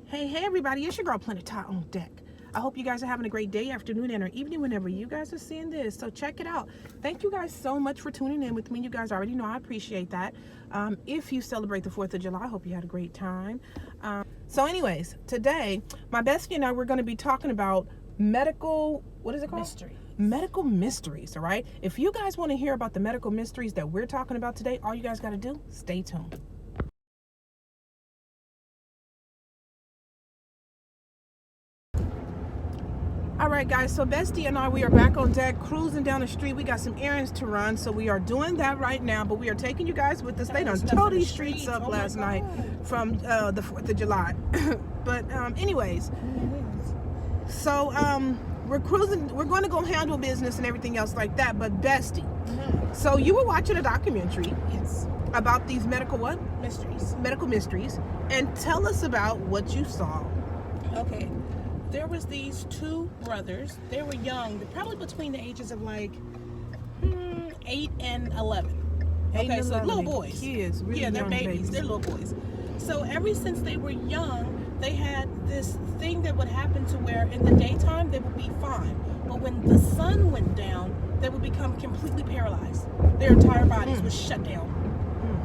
Hey everybody, it's your girl Planet Ty on deck. I hope you guys are having a great day, afternoon, and or evening whenever you guys are seeing this. So check it out. Thank you guys so much for tuning in with me. You guys already know I appreciate that. If you celebrate the 4th of July, I hope you had a great time. So anyways, today, my bestie and I, we're going to be talking about medical, what is it called? Mysteries. Medical mysteries, all right? If you guys want to hear about the medical mysteries that we're talking about today, all you guys got to do, stay tuned. All right, guys, so Bestie and I, we are back on deck, cruising down the street. We got some errands to run, so we are doing that right now, but we are taking you guys with us. They done tore these streets up last night from the 4th of July. But anyways, so we're cruising. We're going to go handle business and everything else like that, but Bestie, so you were watching a documentary. Yes. About these medical what? Mysteries. Medical mysteries. And tell us about what you saw. Okay. There was these two brothers. They were young, probably between the ages of like 8 and 11. Okay, so little boys. Kids, really yeah, they're young babies. They're little boys. So ever since they were young, they had this thing that would happen to where in the daytime they would be fine, but when the sun went down, they would become completely paralyzed. Their entire bodies would shut down.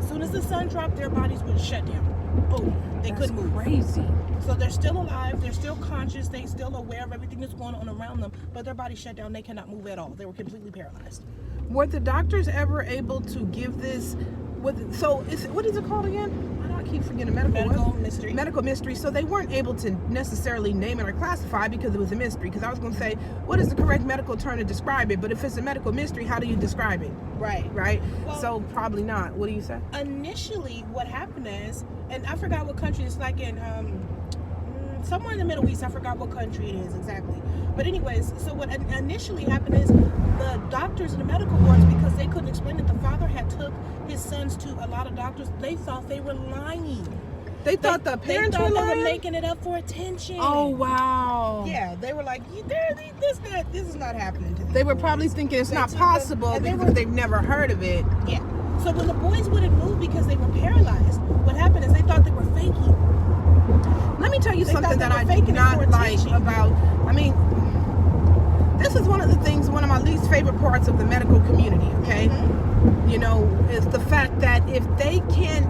As soon as the sun dropped, their bodies would shut down. Boom. They couldn't move. Crazy. So they're still alive, they're still conscious, they're still aware of everything that's going on around them, but their body shut down, they cannot move at all. They were completely paralyzed. Were the doctors ever able to give this, what is it called again? I keep forgetting. Medical mystery. Medical mystery. So they weren't able to necessarily name it or classify because it was a mystery. Because I was going to say, what is the correct medical term to describe it? But if it's a medical mystery, how do you describe it? Right. Right? Well, so probably not. What do you say? Initially, what happened is, and I forgot what country, it's like in somewhere in the Middle East. I forgot what country it is exactly. But anyways, so what initially happened is the doctors and the medical boards, because they couldn't explain it, the father had took his sons to a lot of doctors. They thought they were lying. They thought the parents were lying? They were making it up for attention. Oh, wow. Yeah, they were like, this is not happening to them. They were probably thinking it's not possible because they've never heard of it. Yeah. So when the boys wouldn't move because they were paralyzed, what happened is they thought they were faking. Let me tell you something that I do not like about, this is one of the things, one of my least favorite parts of the medical community, okay? You know, is the fact that if they can't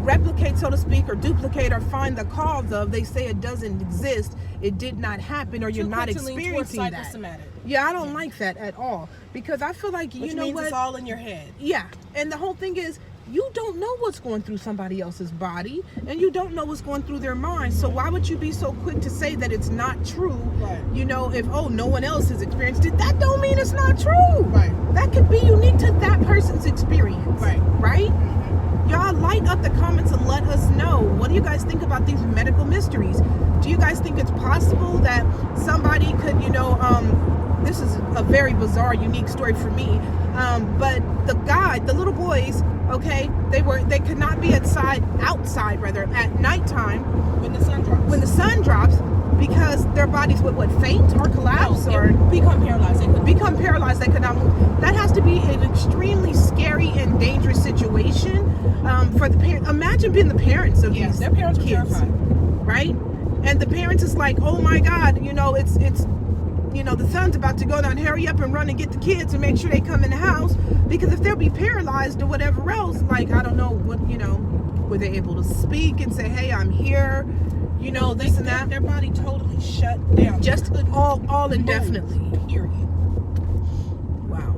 replicate, so to speak, or duplicate or find the cause of, they say it doesn't exist, it did not happen, or you're not experiencing that. Yeah, I don't like that at all, because I feel like, Which means it's all in your head. Yeah, and the whole thing is, you don't know what's going through somebody else's body, and you don't know what's going through their mind. So why would you be so quick to say that it's not true? Right. You know, if no one else has experienced it, that don't mean it's not true. Right. That could be unique to that person's experience. Right. Right? Y'all light up the comments and let us know. What do you guys think about these medical mysteries? Do you guys think it's possible that somebody could, this is a very bizarre, unique story for me. But the little boys, okay, they could not be outside at nighttime when the sun drops. When the sun drops, because their bodies would faint or collapse or become paralyzed. They could not move. That has to be an extremely scary and dangerous situation for the parents. Imagine being the parents of these their parents kids, were terrified, right? And the parents is like, oh my God, it's the sun's about to go down, hurry up and run and get the kids and make sure they come in the house, because if they'll be paralyzed or whatever else, like, I don't know what, were they able to speak and say, hey, I'm here, this and that? Their body totally shut down. Just all indefinitely. Period. Wow.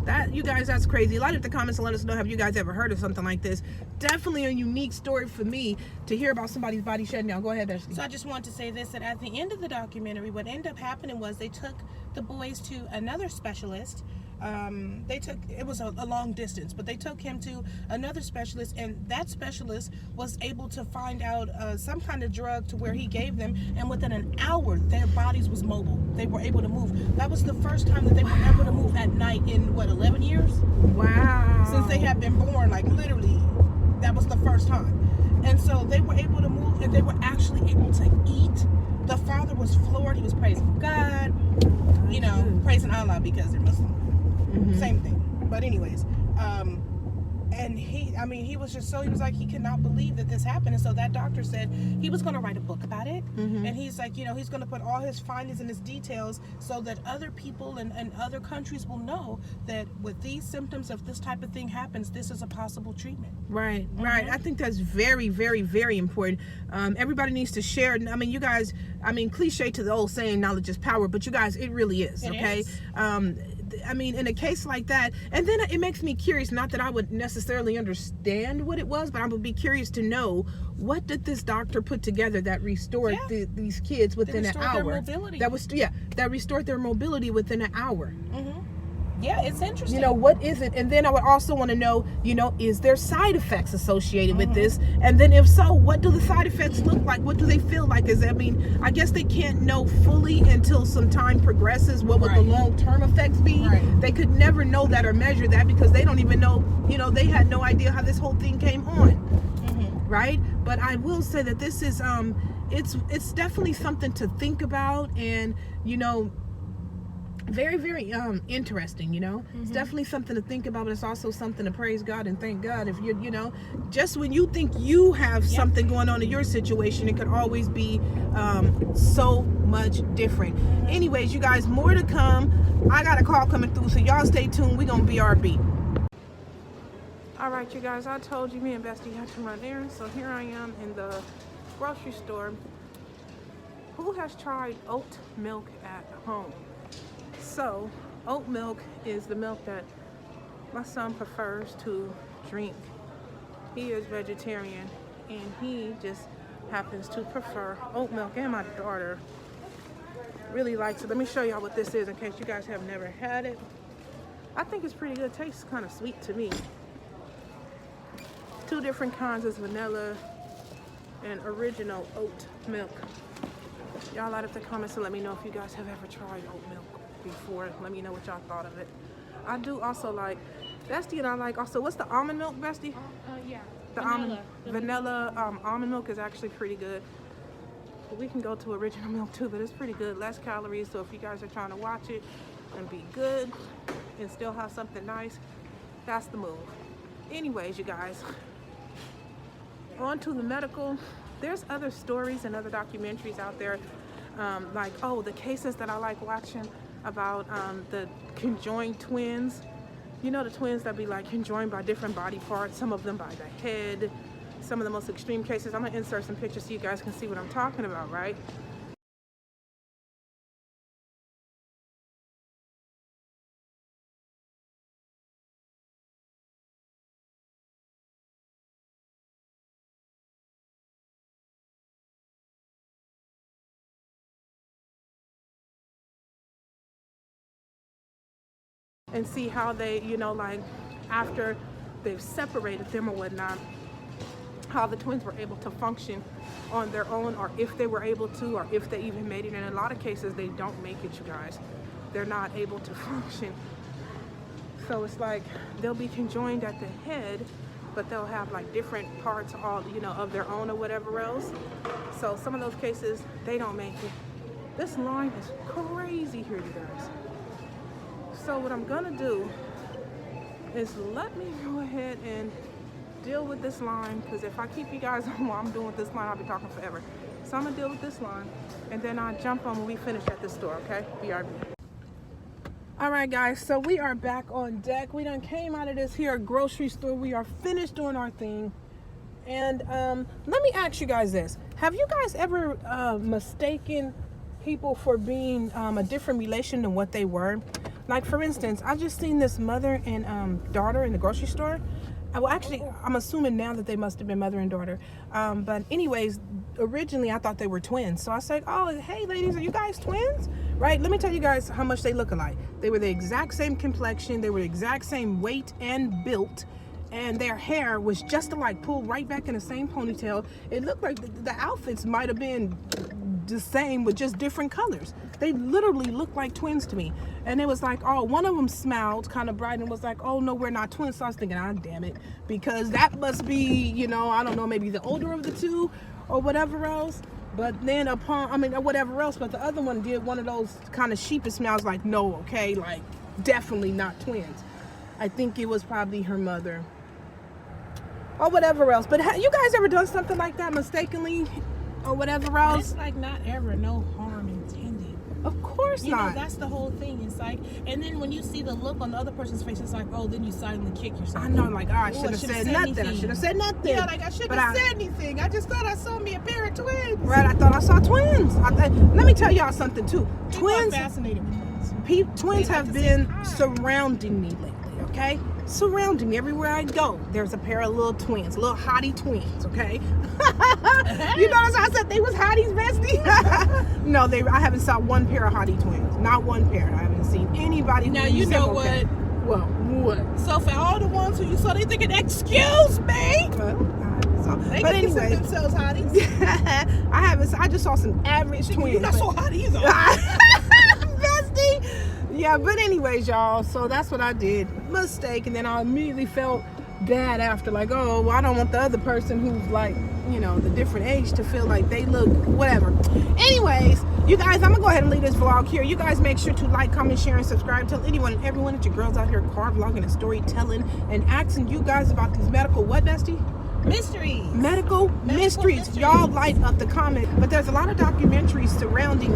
That, you guys, that's crazy. Light up the comments and let us know, have you guys ever heard of something like this? Definitely a unique story for me to hear about somebody's body shutting down. Go ahead, Ashley. So I just want to say this, that at the end of the documentary, what ended up happening was they took the boys to another specialist. It was a long distance, but they took him to another specialist, and that specialist was able to find out some kind of drug to where he gave them, and within an hour their bodies was mobile. They were able to move. That was the first time that they were able to move at night in 11 years? Wow. Since they had been born, like literally, that was the first time. And so they were able to move, and they were actually able to eat. The father was floored. He was praising God, praising Allah because they're Muslim. Same thing. But anyways, And he was just he was like, he cannot believe that this happened. And so that doctor said he was going to write a book about it. Mm-hmm. And he's like, he's going to put all his findings and his details so that other people and other countries will know that with these symptoms, if this type of thing happens, this is a possible treatment. Right, right. I think that's very, very, very important. Everybody needs to share. I mean, you guys, cliche to the old saying, knowledge is power, but you guys, it really is, okay? Is. In a case like that, and then it makes me curious, not that I would necessarily understand what it was, but I would be curious to know, what did this doctor put together that restored these kids within an hour? Their mobility. That restored their mobility within an hour. Mm-hmm. Yeah, it's interesting. What is it? And then I would also want to know, is there side effects associated with this? And then if so, what do the side effects look like? What do they feel like? I guess they can't know fully until some time progresses. What would the long-term effects be? Right. They could never know that or measure that because they don't even know, they had no idea how this whole thing came on. Right? But I will say that this is, it's definitely something to think about, and, very, very interesting. It's definitely something to think about, but it's also something to praise God and thank God. If you're just when you think you have something going on in your situation, it could always be so much different. Anyways, you guys, more to come. I got a call coming through, so y'all stay tuned. We're gonna BRB. All right, you guys, I told you me and Bestie had to run errands, so here I am in the grocery store. Who has tried oat milk at home? So, oat milk is the milk that my son prefers to drink. He is vegetarian, and he just happens to prefer oat milk, and my daughter really likes it. Let me show y'all what this is in case you guys have never had it. I think it's pretty good. It tastes kind of sweet to me. Two different kinds of vanilla and original oat milk. Y'all light up the comments and let me know if you guys have ever tried oat milk before. Let me know what y'all thought of it. I do also like, Bestie and I like also, what's the almond milk, Bestie? Yeah. The vanilla almond milk is actually pretty good. But we can go to original milk too, but it's pretty good. Less calories, so if you guys are trying to watch it and be good and still have something nice, that's the move. Anyways, you guys, on to the medical. There's other stories and other documentaries out there, like, the cases that I like watching about the conjoined twins. The twins that be like conjoined by different body parts, some of them by the head. Some of the most extreme cases. I'm gonna insert some pictures so you guys can see what I'm talking about, right? And see how they, after they've separated them or whatnot, how the twins were able to function on their own, or if they were able to, or if they even made it. In a lot of cases, they don't make it, you guys. They're not able to function. So it's like they'll be conjoined at the head, but they'll have like different parts all, of their own or whatever else. So some of those cases, they don't make it. This line is crazy here, you guys. So what I'm gonna do is let me go ahead and deal with this line, because if I keep you guys on while I'm doing with this line, I'll be talking forever. So I'm gonna deal with this line, and then I'll jump on when we finish at this store, okay? BRB. All right, guys, so we are back on deck. We done came out of this here grocery store. We are finished doing our thing. And let me ask you guys this. Have you guys ever mistaken people for being a different relation than what they were? Like, for instance, I just seen this mother and daughter in the grocery store. Well, actually, I'm assuming now that they must have been mother and daughter. But anyways, originally I thought they were twins. So I said, oh, hey, ladies, are you guys twins? Right? Let me tell you guys how much they look alike. They were the exact same complexion. They were the exact same weight and built. And their hair was just alike, pulled right back in the same ponytail. It looked like the outfits might have been the same with just different colors. They literally looked like twins to me. And it was like, oh, one of them smiled kind of bright and was like, oh no, we're not twins. So I was thinking, ah, damn it, because that must be, I don't know, maybe the older of the two or whatever else. But then or whatever else, but the other one did one of those kind of sheepish smiles, like, no, okay, like definitely not twins. I think it was probably her mother or whatever else. But you guys ever done something like that mistakenly or whatever else? It's like not ever no harm intended. Of course You not. know, that's the whole thing. It's like, and then when you see the look on the other person's face, it's like, oh, then you silently kick yourself. I know, like, oh, I Ooh, should have said nothing. I should have said nothing. Yeah, like I shouldn't have said anything. I just thought I saw me a pair of twins. Right, I thought I saw twins. Let me tell y'all something too. People are Twins, fascinated with twins. twins They like have to been say hi. surrounding me lately. Okay, surrounding me everywhere I go. There's a pair of little twins, little hottie twins. Okay, you notice I said they was hotties, bestie? No, I haven't saw one pair of hottie twins. Not one pair. I haven't seen anybody. Now who you know said, what? okay. Well, what? So for all the ones who you saw, they thinking, excuse me. They But can consider anyway, themselves hotties. I just saw some average twins. You're not so hot either. Bestie. Yeah, but anyways, y'all, so that's what I did. Mistake. And then I immediately felt bad after, like, oh, well, I don't want the other person who's like, you know, the different age to feel like they look whatever. Anyways, you guys, I'm gonna go ahead and leave this vlog here. You guys make sure to like, comment, share, and subscribe. Tell anyone and everyone that your girls out here car vlogging and storytelling and asking you guys about these medical what, bestie? Mysteries. Medical mysteries. Y'all light up the comment. But there's a lot of documentaries surrounding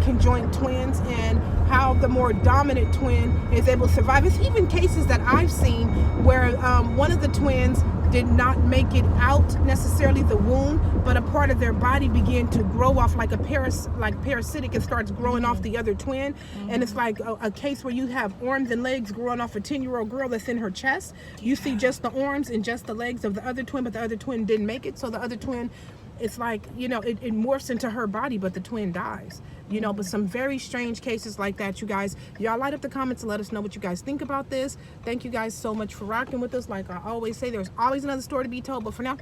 conjoined twins and how the more dominant twin is able to survive. It's even cases that I've seen where one of the twins did not make it out necessarily the womb, but a part of their body began to grow off like parasitic and starts growing off the other twin. And it's like a case where you have arms and legs growing off a 10-year-old girl that's in her chest. You see just the arms and just the legs of the other twin, but the other twin didn't make it. So the other twin, it's like, you know, it morphs into her body, but the twin dies. You know, but some very strange cases like that, you guys. Y'all light up the comments and let us know what you guys think about this. Thank you guys so much for rocking with us. Like I always say, there's always another story to be told. But for now,